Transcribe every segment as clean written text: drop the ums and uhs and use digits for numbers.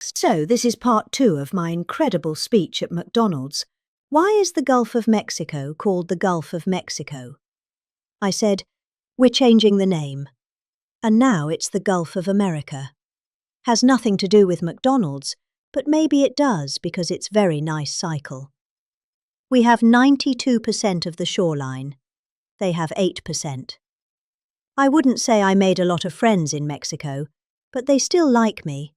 So, this is part 2 of my incredible speech at McDonald's. Why is the Gulf of Mexico called the Gulf of Mexico? I said, we're changing the name. And now it's the Gulf of America. Has nothing to do with McDonald's, but maybe it does because it's very nice cycle. We have 92% of the shoreline. They have 8%. I wouldn't say I made a lot of friends in Mexico, but they still like me.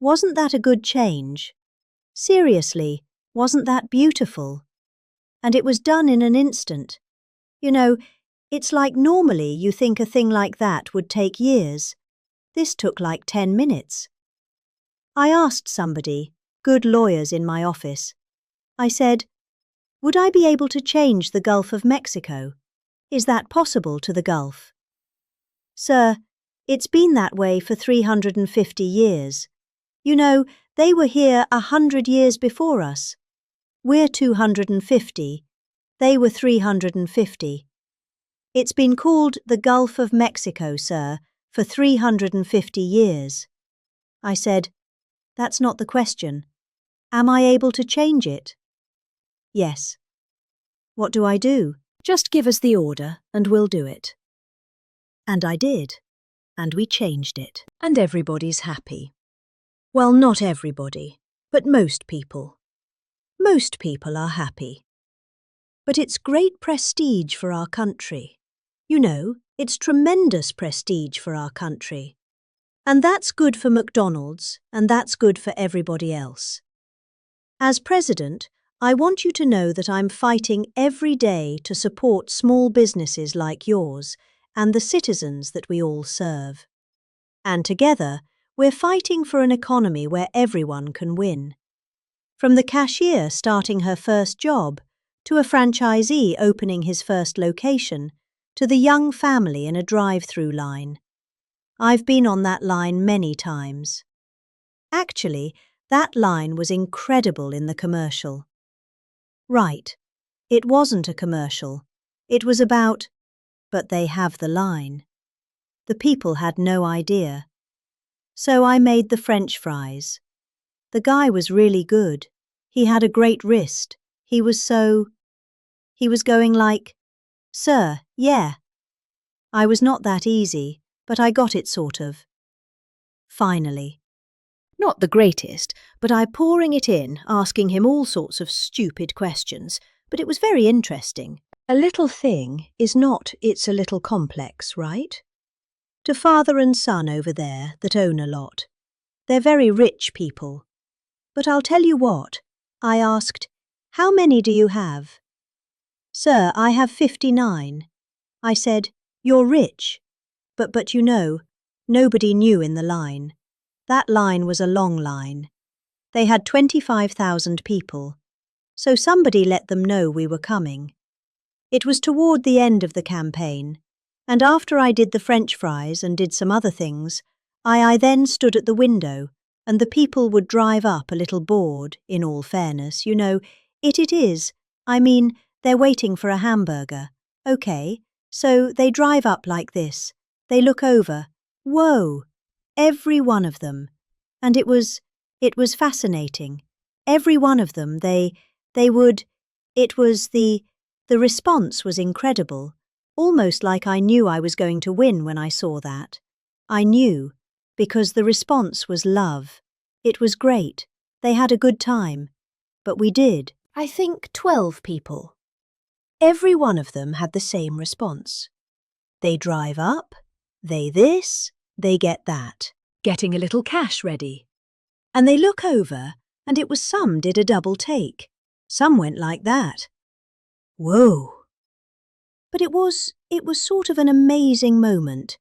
Wasn't that a good change? Seriously, wasn't that beautiful? And it was done in an instant. You know, it's like normally you think a thing like that would take years. This took like 10 minutes. I asked somebody, good lawyers in my office. I said, would I be able to change the Gulf of Mexico? Is that possible to the Gulf? Sir, it's been that way for 350 years. You know, they were here 100 years before us. We're 250. They were 350. It's been called the Gulf of Mexico, sir, for 350 years. I said, that's not the question. Am I able to change it? Yes. What do I do? Just give us the order and we'll do it. And I did. And we changed it. And everybody's happy. Well, not everybody, but most people. Most people are happy. But it's great prestige for our country. You know, it's tremendous prestige for our country. And that's good for McDonald's, and that's good for everybody else. As president, I want you to know that I'm fighting every day to support small businesses like yours and the citizens that we all serve. And together, we're fighting for an economy where everyone can win. From the cashier starting her first job, to a franchisee opening his first location, to the young family in a drive-through line. I've been on that line many times. Actually, that line was incredible in the commercial. Right, it wasn't a commercial. It was about, but they have the line. The people had no idea. So I made the French fries. The guy was really good. He had a great wrist. He was going like, sir, yeah. I was not that easy, but I got it sort of. Finally. Not the greatest, but I pouring it in, asking him all sorts of stupid questions, but it was very interesting. A little thing is not, it's a little complex, right? To father and son over there that own a lot. They're very rich people. But I'll tell you what, I asked, how many do you have? Sir, I have 59. I said, you're rich. But you know, nobody knew in the line. That line was a long line. They had 25,000 people. So somebody let them know we were coming. It was toward the end of the campaign, and after I did the French fries and did some other things, I then stood at the window, and the people would drive up a little bored, in all fairness, you know, it is. I mean, they're waiting for a hamburger. Okay, so they drive up like this. They look over. Whoa! Every one of them. And it was fascinating. Every one of them, the response was incredible. Almost like I knew I was going to win when I saw that. I knew, because the response was love. It was great. They had a good time. But we did, I think, 12 people. Every one of them had the same response. They drive up, they this, they get that, getting a little cash ready. And they look over, and it was some did a double take. Some went like that. Whoa! But it was sort of an amazing moment.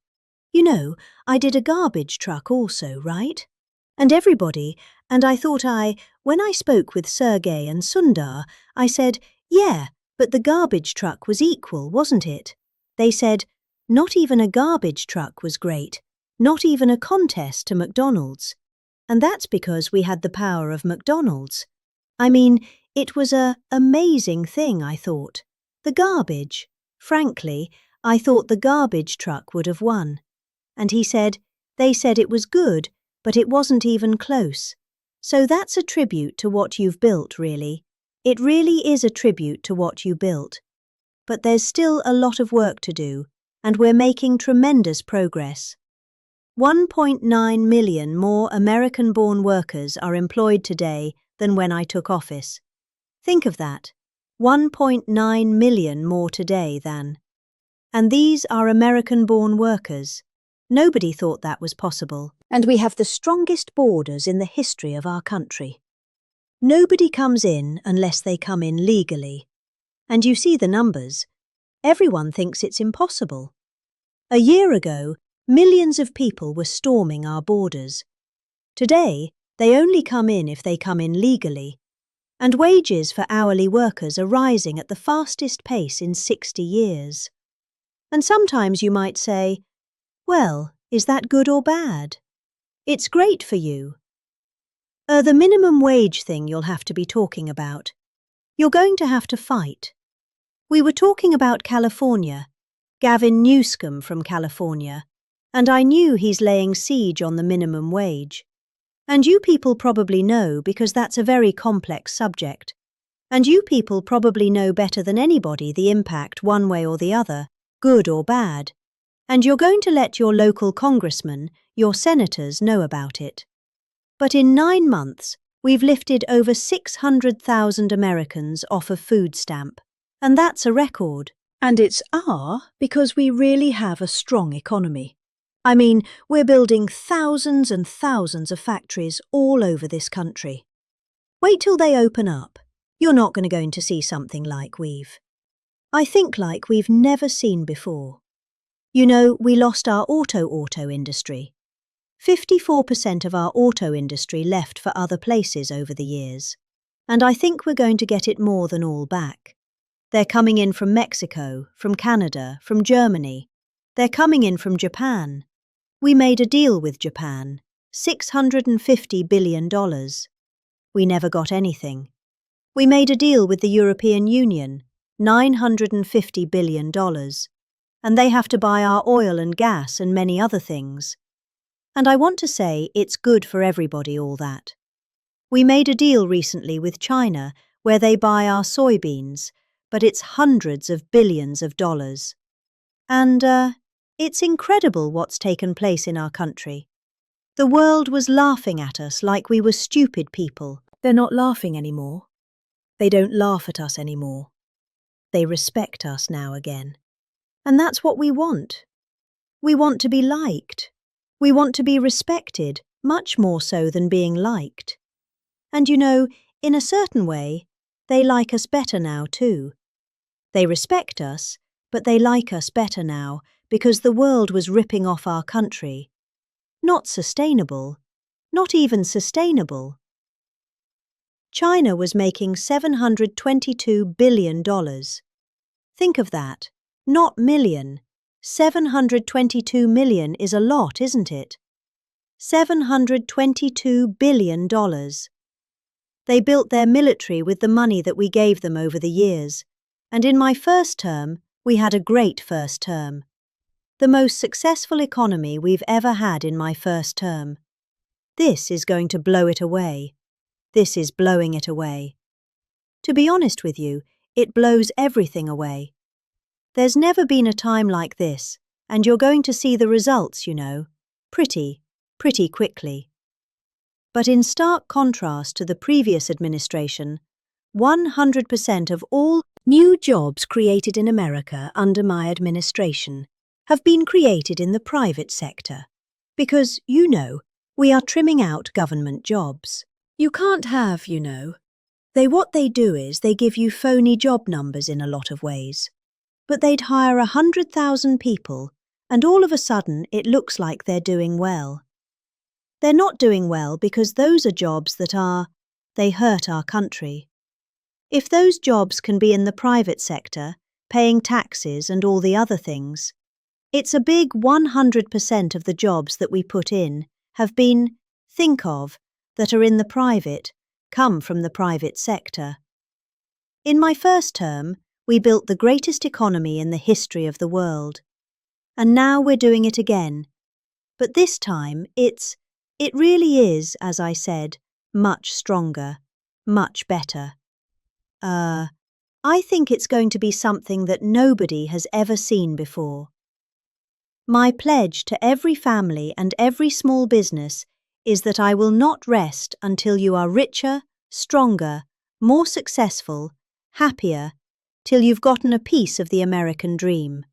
You know, I did a garbage truck also, right? And everybody, and I thought when I spoke with Sergey and Sundar, I said, yeah, but the garbage truck was equal, wasn't it? They said, not even a garbage truck was great, not even a contest to McDonald's. And that's because we had the power of McDonald's. I mean, it was an amazing thing, I thought. The garbage. Frankly, I thought the garbage truck would have won. And he said, They said it was good, but it wasn't even close. So that's a tribute to what you've built, really. It really is a tribute to what you built. But there's still a lot of work to do, and we're making tremendous progress. 1.9 million more American-born workers are employed today than when I took office. Think of that. 1.9 million more today than. And these are American-born workers. Nobody thought that was possible. And we have the strongest borders in the history of our country. Nobody comes in unless they come in legally. And you see the numbers. Everyone thinks it's impossible. A year ago, millions of people were storming our borders. Today, they only come in if they come in legally. And wages for hourly workers are rising at the fastest pace in 60 years. And sometimes you might say, well, is that good or bad? It's great for you. The minimum wage thing you'll have to be talking about. You're going to have to fight. We were talking about California, Gavin Newsom from California, and I knew he's laying siege on the minimum wage. And you people probably know because that's a very complex subject. And you people probably know better than anybody the impact one way or the other, good or bad. And you're going to let your local congressmen, your senators, know about it. But in 9 months, we've lifted over 600,000 Americans off of food stamp. And that's a record. And it's because we really have a strong economy. I mean, we're building thousands and thousands of factories all over this country. Wait till they open up. You're not going to see something like I think like we've never seen before. You know, we lost our auto industry. 54% of our auto industry left for other places over the years. And I think we're going to get it more than all back. They're coming in from Mexico, from Canada, from Germany. They're coming in from Japan. We made a deal with Japan, $650 billion. We never got anything. We made a deal with the European Union, $950 billion. And they have to buy our oil and gas and many other things. And I want to say it's good for everybody, all that. We made a deal recently with China where they buy our soybeans, but it's hundreds of billions of dollars. And, it's incredible what's taken place in our country. The world was laughing at us like we were stupid people. They're not laughing anymore. They don't laugh at us anymore. They respect us now again. And that's what we want. We want to be liked. We want to be respected, much more so than being liked. And you know, in a certain way, they like us better now too. They respect us, but they like us better now because the world was ripping off our country. Not sustainable. Not even sustainable. China was making $722 billion. Think of that. Not million. 722 million is a lot, isn't it? $722 billion. They built their military with the money that we gave them over the years. And in my first term, we had a great first term. The most successful economy we've ever had in my first term. This is going to blow it away. This is blowing it away. To be honest with you, it blows everything away. There's never been a time like this, and you're going to see the results, you know, pretty quickly. But in stark contrast to the previous administration, 100% of all new jobs created in America under my administration have been created in the private sector. Because, you know, we are trimming out government jobs. You can't have, you know. What they do is they give you phony job numbers in a lot of ways. But they'd hire 100,000 people, and all of a sudden it looks like they're doing well. They're not doing well because those are jobs they hurt our country. If those jobs can be in the private sector, paying taxes and all the other things, it's a big 100% of the jobs that we put in have been, that are in the private, come from the private sector. In my first term, we built the greatest economy in the history of the world. And now we're doing it again. But this time, it really is, as I said, much stronger, much better. I think it's going to be something that nobody has ever seen before. My pledge to every family and every small business is that I will not rest until you are richer, stronger, more successful, happier, till you've gotten a piece of the American dream.